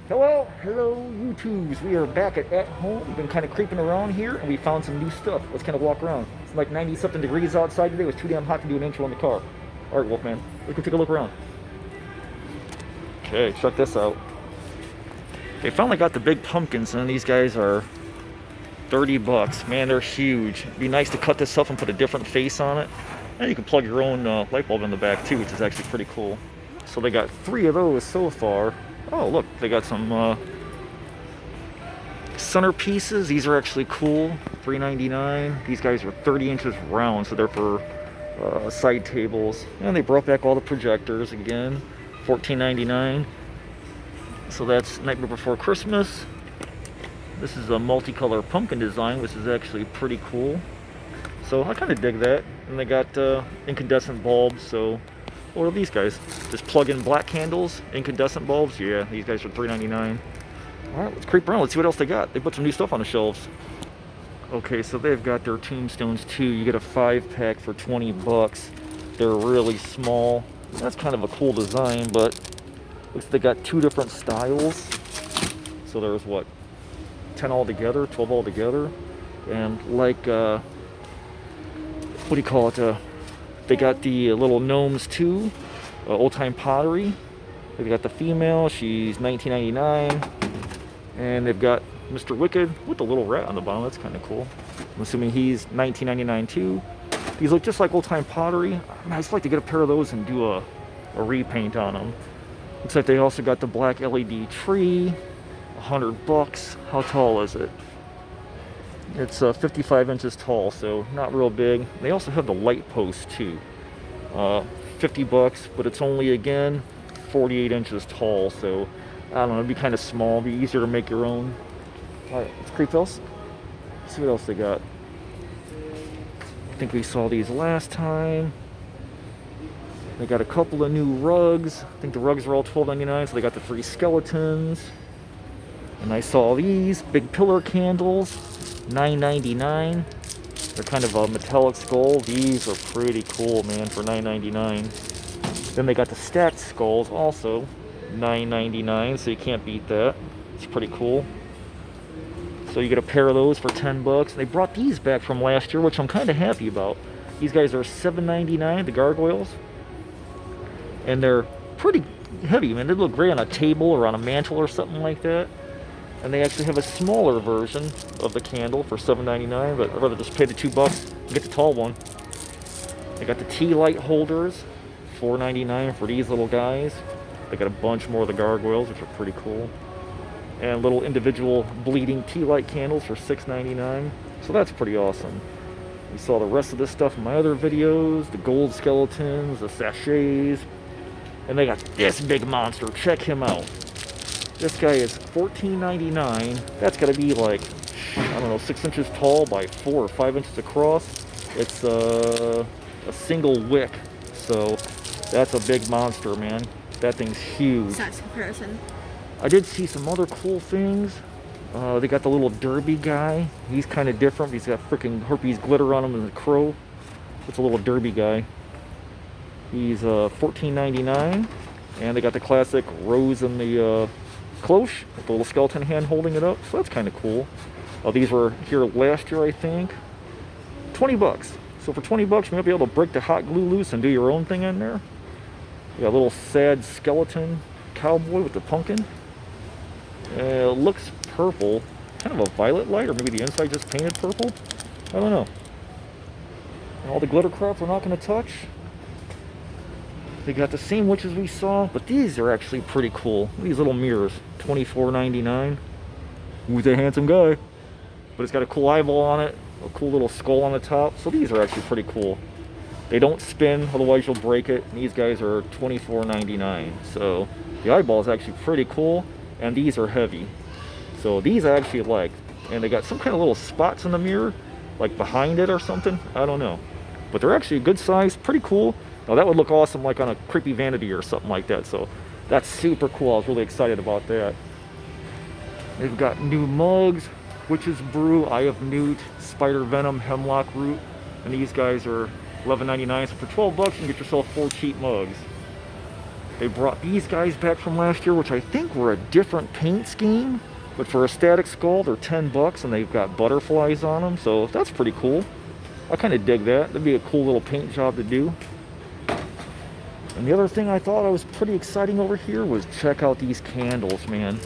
Hello, YouTubes. We are back at home. We've been kind of creeping around here, and we found some new stuff. Let's kind of walk around. It's like 90-something degrees outside today. It was too damn hot to do an intro in the car. All right, Wolfman, let's go take a look around. Okay, check this out. They finally got the big pumpkins, and these guys are 30 bucks. Man, they're huge. It'd be nice to cut this up and put a different face on it. And you can plug your own light bulb in the back, too, which is actually pretty cool. So they got 3 of those so far. Oh, look, they got some centerpieces. These are actually cool. $3.99. These guys are 30 inches round, so they're for side tables. And they brought back all the projectors again. $14.99. So that's Nightmare Before Christmas. This is a multicolor pumpkin design, which is actually pretty cool. So I kind of dig that. And they got incandescent bulbs, so what are these guys? Just plug in black candles, incandescent bulbs. Yeah, these guys are $3.99. All right, let's creep around. Let's see what else they got. They put some new stuff on the shelves. Okay, so they've got their Tombstones too. You get a 5-pack for 20 bucks. They're really small. That's kind of a cool design, but looks like they got 2 different styles. So there's what, 10 altogether, 12 altogether, and like what do you call it? They got the little gnomes too, old time pottery. They got the female, she's $19.99, and they've got Mr. Wicked with the little rat on the bottom. That's kind of cool. I'm assuming he's $19.99 too. These look just like old time pottery. I'd just like to get a pair of those and do a repaint on them. Looks like they also got the black LED tree, 100 bucks. How tall is it? It's 55 inches tall, so not real big. They also have the light post too. 50 bucks, but it's only, again, 48 inches tall, so I don't know, it'd be kind of small, it'd be easier to make your own. Alright, let's creep else. Let's see what else they got. I think we saw these last time. They got a couple of new rugs. I think the rugs were all $12.99, so they got the 3 skeletons. And I saw these big pillar candles, $9.99. They're kind of a metallic skull. These are pretty cool, man, for $9.99. Then they got the stacked skulls, also $9.99, so you can't beat that. It's pretty cool. So you get a pair of those for 10 bucks. They brought these back from last year, which I'm kind of happy about. These guys are $7.99, the gargoyles. And they're pretty heavy, man. They look great on a table or on a mantle or something like that. And they actually have a smaller version of the candle for $7.99, but I'd rather just pay the 2 bucks and get the tall one. They got the tea light holders, $4.99 for these little guys. They got a bunch more of the gargoyles, which are pretty cool. And little individual bleeding tea light candles for $6.99. So that's pretty awesome. We saw the rest of this stuff in my other videos, the gold skeletons, the sachets. And they got this big monster. Check him out. This guy is $14.99. That's got to be like, I don't know, 6 inches tall by 4 or 5 inches across. It's a single wick. So that's a big monster, man. That thing's huge. Size comparison. I did see some other cool things. They got the little derby guy. He's kind of different. He's got freaking herpes glitter on him and a crow. It's a little derby guy. He's $14.99. And they got the classic rose in the cloche with the little skeleton hand holding it up. So that's kind of cool. These were here last year, I think. 20 bucks. So for 20 bucks, you might be able to break the hot glue loose and do your own thing in there. You got a little sad skeleton cowboy with the pumpkin. It looks purple. Kind of a violet light, or maybe the inside just painted purple. I don't know. And all the glitter crap we're not going to touch. They got the same witches we saw, but these are actually pretty cool. These little mirrors, $24.99. Who's a handsome guy? But it's got a cool eyeball on it, a cool little skull on the top. So these are actually pretty cool. They don't spin, otherwise you'll break it. And these guys are $24.99. So the eyeball is actually pretty cool, and these are heavy. So these I actually like. And they got some kind of little spots in the mirror, like behind it or something. I don't know. But they're actually a good size, pretty cool. Now that would look awesome like on a creepy vanity or something like that. So that's super cool. I was really excited about that. They've got new mugs, Witch's Brew, Eye of Newt, Spider Venom, Hemlock Root. And these guys are $11.99. So for 12 bucks, you can get yourself 4 cheap mugs. They brought these guys back from last year, which I think were a different paint scheme. But for a static skull, they're 10 bucks and they've got butterflies on them. So that's pretty cool. I kind of dig that. That'd be a cool little paint job to do. And the other thing I thought was pretty exciting over here was check out these candles, man.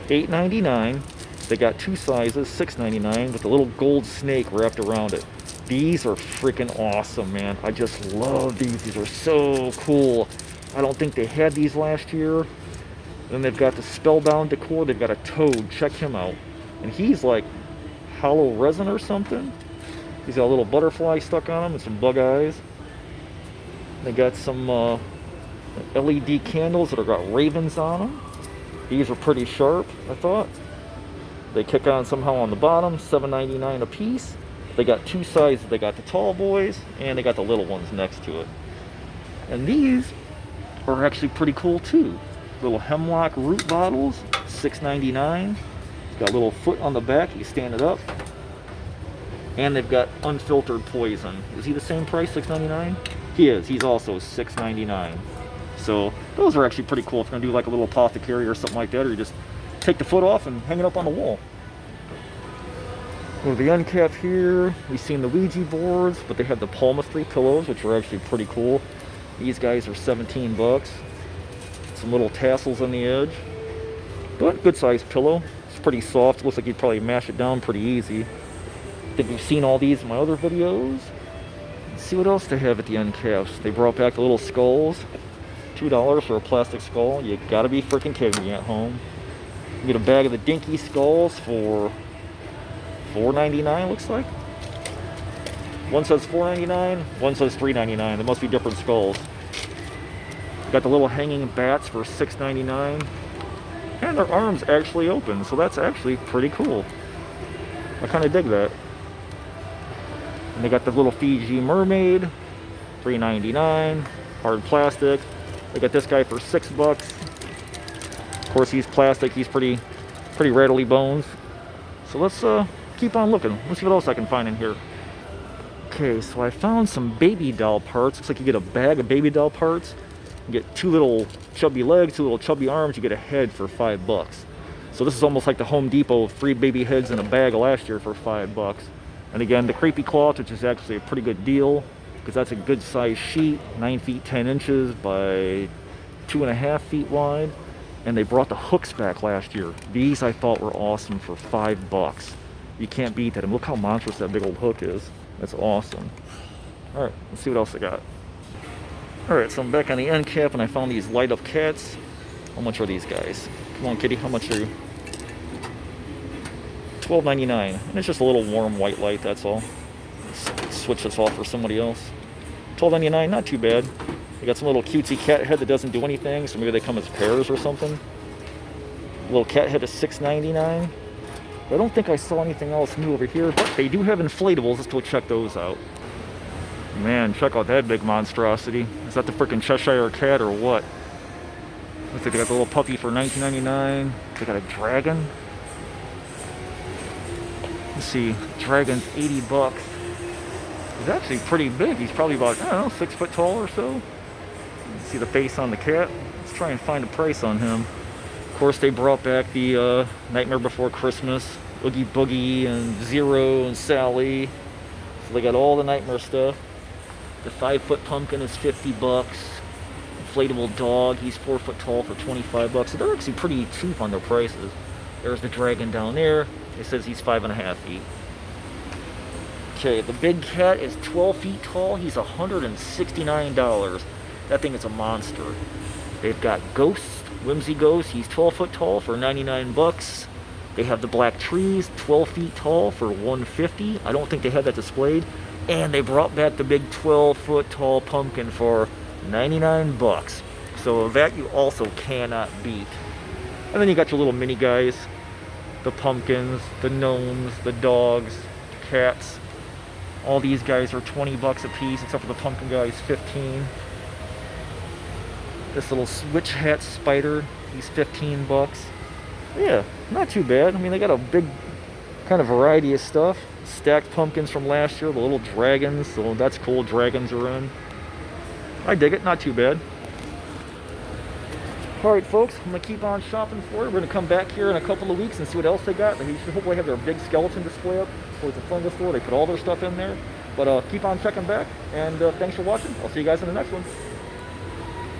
$8.99. They got two sizes, $6.99, with a little gold snake wrapped around it. These are freaking awesome, man. I just love these. These are so cool. I don't think they had these last year. Then they've got the Spellbound decor. They've got a toad. Check him out. And he's like hollow resin or something. He's got a little butterfly stuck on him and some bug eyes. They got some LED candles that have got ravens on them. These are pretty sharp, I thought. They kick on somehow on the bottom, $7.99 a piece. They got two sizes. They got the tall boys and they got the little ones next to it. And these are actually pretty cool too. Little hemlock root bottles, $6.99. It's got a little foot on the back. You stand it up. And they've got unfiltered poison. Is he the same price, $6.99? He is. He's also $6.99. So those are actually pretty cool if you're gonna do like a little apothecary or something like that, or you just take the foot off and hang it up on the wall. Well, the end cap here, we've seen the Ouija boards, but they have the palmistry pillows, which are actually pretty cool. These guys are 17 bucks. Some little tassels on the edge. But good sized pillow. It's pretty soft. Looks like you'd probably mash it down pretty easy. I think we've seen all these in my other videos. Let's see what else they have at the end caps. They brought back the little skulls. $2 for a plastic skull. You gotta be freaking kidding me at home. You get a bag of the dinky skulls for $4.99, looks like. One says $4.99, one says $3.99. There must be different skulls. Got the little hanging bats for $6.99. And their arms actually open, so that's actually pretty cool. I kind of dig that. And they got the little Fiji mermaid, $3.99, hard plastic. They got this guy for $6. Of course, he's plastic. He's pretty rattly bones. So let's keep on looking. Let's see what else I can find in here. Okay, so I found some baby doll parts. Looks like you get a bag of baby doll parts. You get two little chubby legs, two little chubby arms. You get a head for $5. So this is almost like the Home Depot free baby heads in a bag last year for $5. And again, the creepy cloth, which is actually a pretty good deal because that's a good size sheet, 9 feet 10 inches by 2.5 feet wide. And they brought the hooks back last year. These I thought were awesome for $5. You can't beat that. And look how monstrous that big old hook is. That's awesome. All right, let's see what else I got. All right, so I'm back on the end cap and I found these light up cats. How much are these guys? Come on, kitty, how much are you? $12.99. And it's just a little warm white light, that's all. Let's switch this off for somebody else. $12.99, not too bad. They got some little cutesy cat head that doesn't do anything, so maybe they come as pairs or something. Little cat head is $6.99. I don't think I saw anything else new over here, but they do have inflatables. Let's go check those out. Man, check out that big monstrosity. Is that the freaking Cheshire Cat or what? Looks like they got the little puppy for $19.99. They got a dragon. Let's see, dragon's $80. He's actually pretty big. He's probably about, I don't know, 6 foot tall or so. See the face on the cat. Let's try and find a price on him. Of course, they brought back the Nightmare Before Christmas, Oogie Boogie and Zero and Sally. So they got all the Nightmare stuff. The 5 foot pumpkin is $50. Inflatable dog, he's 4 foot tall for $25. So they're actually pretty cheap on their prices. There's the dragon down there. It says he's 5.5 feet. Okay, the big cat is 12 feet tall. He's $169. That thing is a monster. They've got Ghost, Whimsy Ghost. He's 12 foot tall for $99. They have the Black Trees, 12 feet tall for $150. I don't think they had that displayed. And they brought back the big 12 foot tall pumpkin for $99. So that you also cannot beat. And then you got your little mini guys. The pumpkins, the gnomes, the dogs, the cats. All these guys are $20 a piece, except for the pumpkin guy is $15. This little witch hat spider, he's $15. Yeah, not too bad. I mean, they got a big kind of variety of stuff. Stacked pumpkins from last year, the little dragons, so that's cool. Dragons are in. I dig it, not too bad. All right, folks, I'm gonna keep on shopping for it. We're gonna come back here in a couple of weeks and see what else they got. They should hopefully have their big skeleton display up for the fungus store. They put all their stuff in there. But keep on checking back, and thanks for watching. I'll see you guys in the next one.